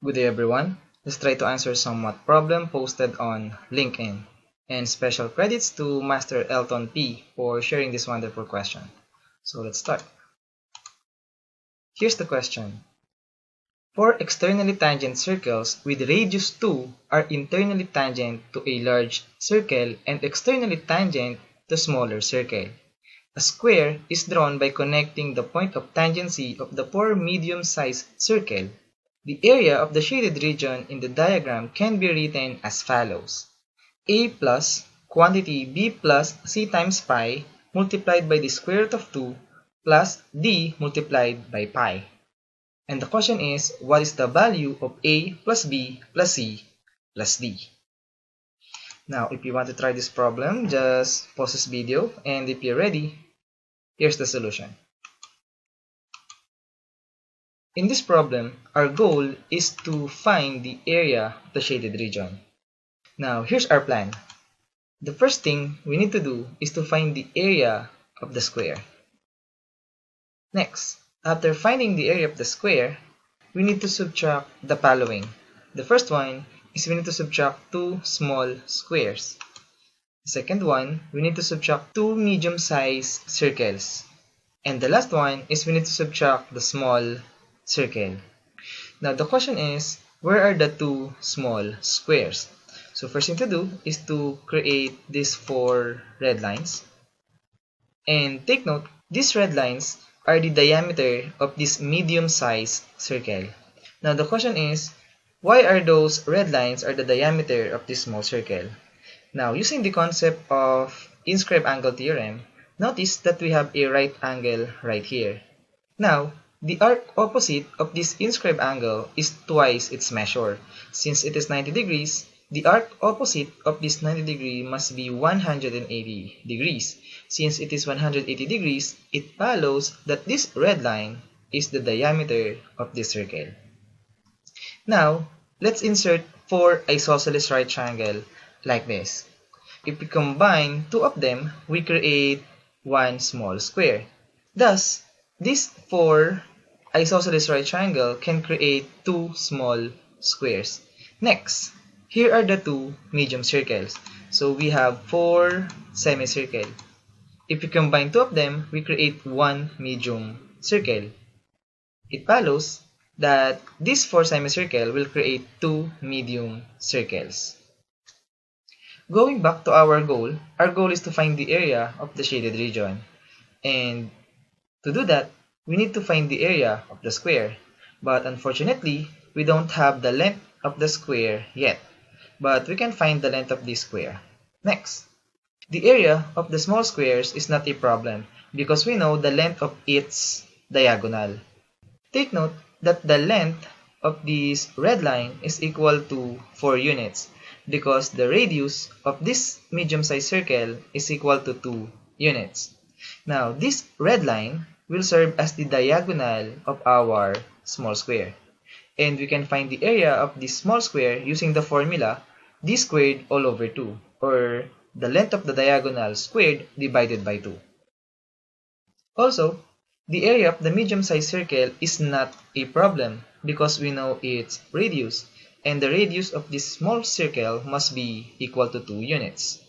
Good day everyone. Let's try to answer some math problem posted on LinkedIn. And special credits to Master Elton P for sharing this wonderful question. So let's start. Here's the question. Four externally tangent circles with radius 2 are internally tangent to a large circle and externally tangent to smaller circle. A square is drawn by connecting the point of tangency of the four medium-sized circles. The area of the shaded region in the diagram can be written as follows. A plus quantity b plus c times pi multiplied by the square root of 2 plus d multiplied by pi. And the question is, what is the value of a plus b plus c plus d? Now, if you want to try this problem, just pause this video, and if you're ready, here's the solution. In this problem, our goal is to find the area of the shaded region. Now, here's our plan. The first thing we need to do is to find the area of the square. Next, after finding the area of the square, we need to subtract the following. The first one is we need to subtract two small squares. The second one, we need to subtract two medium-sized circles. And the last one is we need to subtract the small circle. Now the question is, where are the two small squares? So first thing to do is to create these four red lines. And take note, these red lines are the diameter of this medium-sized circle. Now the question is, why are those red lines are the diameter of this small circle? Now using the concept of inscribed angle theorem, notice that we have a right angle right here. Now, the arc opposite of this inscribed angle is twice its measure. Since it is 90 degrees, the arc opposite of this 90 degree must be 180 degrees. Since it is 180 degrees, it follows that this red line is the diameter of this circle. Now, let's insert four isosceles right triangles like this. If we combine two of them, we create one small square. Thus, these four isosceles right triangle can create two small squares. Next, here are the two medium circles. So we have four semicircles. If we combine two of them, we create one medium circle. It follows that these four semicircles will create two medium circles. Going back to our goal is to find the area of the shaded region. And to do that, we need to find the area of the square. But unfortunately, we don't have the length of the square yet. But we can find the length of this square. Next, the area of the small squares is not a problem because we know the length of its diagonal. Take note that the length of this red line is equal to 4 units because the radius of this medium-sized circle is equal to 2 units. Now, this red line will serve as the diagonal of our small square. And we can find the area of this small square using the formula d squared all over 2, or the length of the diagonal squared divided by 2. Also, the area of the medium-sized circle is not a problem because we know its radius, and the radius of this small circle must be equal to 2 units.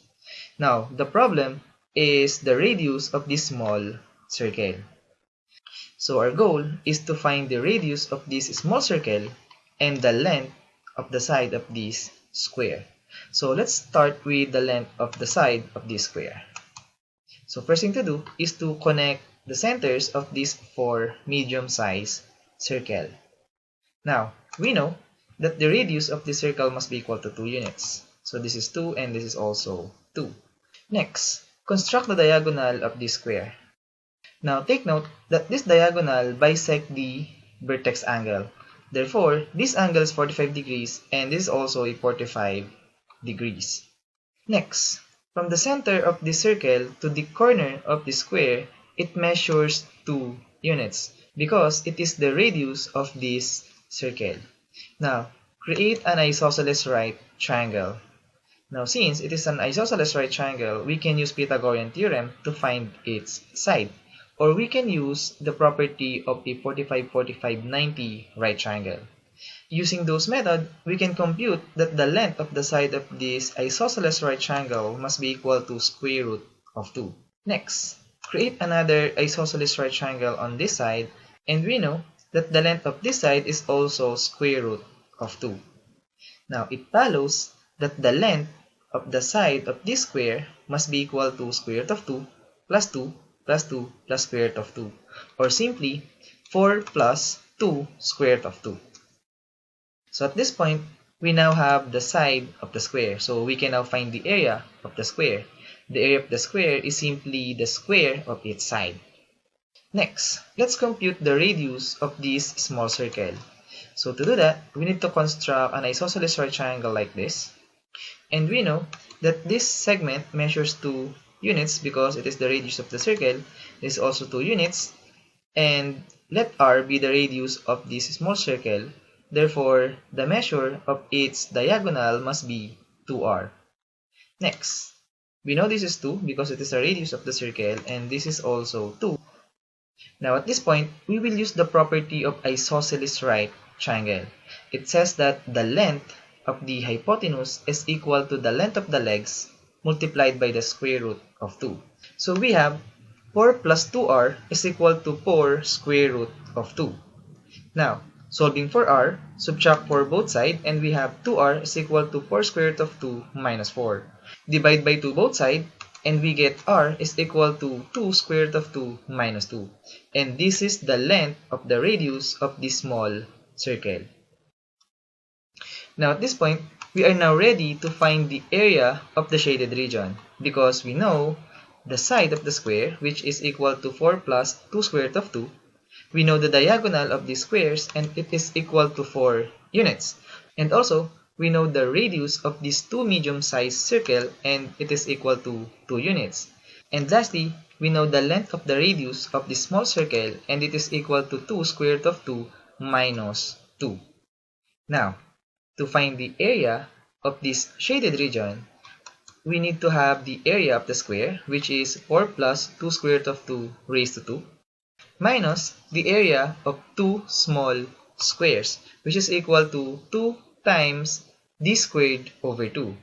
Now, the problem is the radius of this small circle. So our goal is to find the radius of this small circle and the length of the side of this square. So let's start with the length of the side of this square. So first thing to do is to connect the centers of these four medium-sized circle. Now, we know that the radius of this circle must be equal to 2 units. So this is 2 and this is also 2. Next, construct the diagonal of this square. Now take note that this diagonal bisects the vertex angle. Therefore, this angle is 45 degrees and this is also a 45 degrees. Next, from the center of this circle to the corner of the square, it measures 2 units because it is the radius of this circle. Now, create an isosceles right triangle. Now, since it is an isosceles right triangle, we can use Pythagorean theorem to find its side. Or we can use the property of a 45-45-90 right triangle. Using those methods, we can compute that the length of the side of this isosceles right triangle must be equal to square root of 2. Next, create another isosceles right triangle on this side, and we know that the length of this side is also square root of 2. Now, it follows that the length of the side of this square must be equal to square root of 2 plus 2 plus 2 plus square root of 2, or simply 4 plus 2 square root of 2. So at this point, we now have the side of the square. So we can now find the area of the square. The area of the square is simply the square of its side. Next, let's compute the radius of this small circle. So to do that, we need to construct an isosceles right triangle like this. And we know that this segment measures 2 units because it is the radius of the circle. This is also 2 units. And let r be the radius of this small circle. Therefore, the measure of its diagonal must be 2r. Next, we know this is 2 because it is the radius of the circle, and this is also 2. Now at this point, we will use the property of isosceles right triangle. It says that the length of the hypotenuse is equal to the length of the legs multiplied by the square root of 2. So we have 4 plus 2r is equal to 4 square root of 2. Now, solving for r, subtract 4 both sides, and we have 2r is equal to 4 square root of 2 minus 4. Divide by 2 both sides, and we get r is equal to 2 square root of 2 minus 2. And this is the length of the radius of this small circle. Now at this point, we are now ready to find the area of the shaded region because we know the side of the square, which is equal to 4 plus 2 square root of 2. We know the diagonal of these squares, and it is equal to 4 units. And also, we know the radius of this 2 medium-sized circle, and it is equal to 2 units. And lastly, we know the length of the radius of this small circle, and it is equal to 2 square root of 2 minus 2. Now, to find the area of this shaded region, we need to have the area of the square, which is 4 plus 2 square root of 2 raised to 2. Minus the area of 2 small squares, which is equal to 2 times d squared over 2.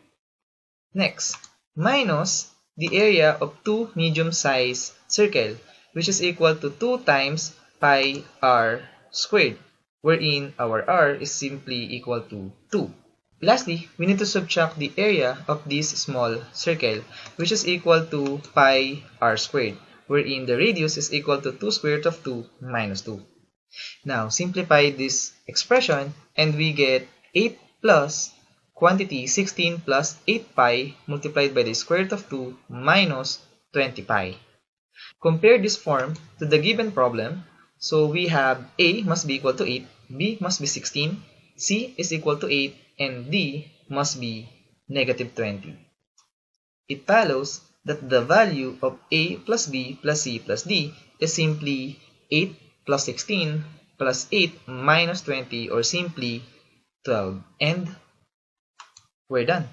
Next, minus the area of 2 medium-sized circle, which is equal to 2 times pi r squared, wherein our r is simply equal to 2. Lastly, we need to subtract the area of this small circle, which is equal to pi r squared, wherein the radius is equal to 2 square root of 2 minus 2. Now, simplify this expression, and we get 8 plus quantity 16 plus 8 pi multiplied by the square root of 2 minus 20 pi. Compare this form to the given problem. So we have a must be equal to 8, b must be 16, c is equal to 8, and d must be negative 20. It follows that the value of a plus b plus c plus d is simply 8 plus 16 plus 8 minus 20, or simply 12. And we're done.